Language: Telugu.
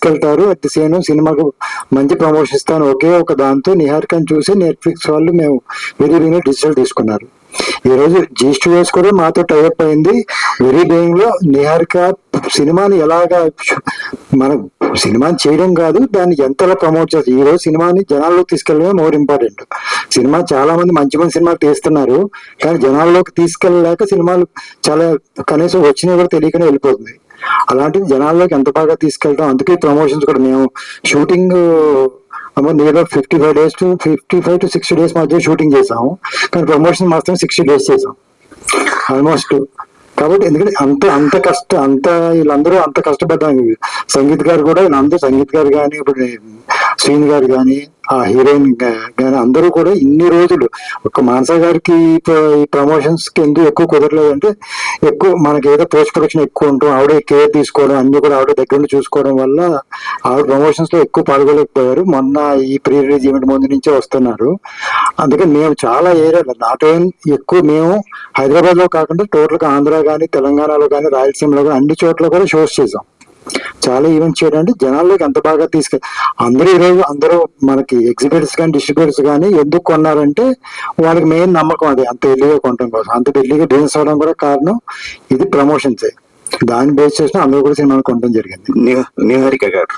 తీసుకెళ్తారు. అట్ ది సేమ్ సినిమాకు మంచి ప్రమోషన్ ఇస్తాను ఒకే ఒక దాంతో నిహారికని చూసి నెట్ఫ్లిక్స్ వాళ్ళు మేము వెరీ డిజిటల్ తీసుకున్నారు. ఈ రోజు జీ స్టూడియోస్ కూడా మాతో టైఅప్ అయింది. వెరీ బీయింగ్ లో నిహారిక సినిమాని ఎలాగా మన సినిమాని చేయడం కాదు, దాన్ని ఎంతలా ప్రమోట్ చేస్తారు. ఈ రోజు సినిమాని జనాల్లోకి తీసుకెళ్ళడమే మోర్ ఇంపార్టెంట్. సినిమా చాలా మంది మంచి మంచి సినిమాలు తీస్తున్నారు, కానీ జనాల్లోకి తీసుకెళ్ళలేక సినిమాలు చాలా కనీసం వచ్చినా కూడా తెలియకనే వెళ్ళిపోతుంది. అలాంటిది జనాల్లోకి ఎంత బాగా తీసుకెళ్తాం. అందుకే ప్రమోషన్స్ కూడా మేము షూటింగ్ నియర్ 55 to 60 days మధ్య షూటింగ్ చేసాము, కానీ ప్రమోషన్ మాత్రం 60 days చేసాం ఆల్మోస్ట్. కాబట్టి ఎందుకంటే వీళ్ళందరూ అంత కష్టపడ్డారు. సంగీత్ గారు కూడా వీళ్ళందరూ, సంగీత్ గారు కానీ ఇప్పుడు శ్రీని గారు కానీ ఆ హీరోయిన్ కానీ అందరూ కూడా ఇన్ని రోజులు ఒక మానస గారికి ఈ ప్రమోషన్స్ కి ఎందుకు ఎక్కువ కుదరలేదు అంటే, ఎక్కువ మనకి ఏదో పోస్ట్ ప్రొడక్షన్ ఎక్కువ ఉంటాం, ఆవిడ కేర్ తీసుకోవడం అన్ని కూడా ఆవిడ దగ్గర నుండి చూసుకోవడం వల్ల ఆవిడ ప్రమోషన్స్ లో ఎక్కువ పాల్గొలేకపోయారు. మొన్న ఈ ప్రీ రిలీజ్ ఈవెంట్ ముందు నుంచే వస్తున్నారు. అందుకని మేము చాలా ఏరియాలో నాట్ ఓన్లీ ఎక్కువ మేము హైదరాబాద్ లో కాకుండా టోటల్ గా ఆంధ్ర కానీ తెలంగాణలో కానీ రాయలసీమలో కానీ అన్ని చోట్ల కూడా షోస్ చేసాం. చాలా ఈవెంట్స్ చేయడానికి జనాల్లోకి ఎంత బాగా అందరూ మనకి ఎగ్జిబిటర్స్ కానీ డిస్ట్రిబ్యూటర్స్ కానీ ఎందుకు కొన్నారంటే వాళ్ళకి మెయిన్ నమ్మకం అది, అంత ఎర్లీగా కొనడం కోసం. అంత ఎర్లీగా బిజినెస్ అవడం కూడా కారణం ఇది ప్రమోషన్సే. దాన్ని బేస్ చేసిన అందరూ కూడా సినిమాలు కొనడం జరిగింది. నిహారిక గారు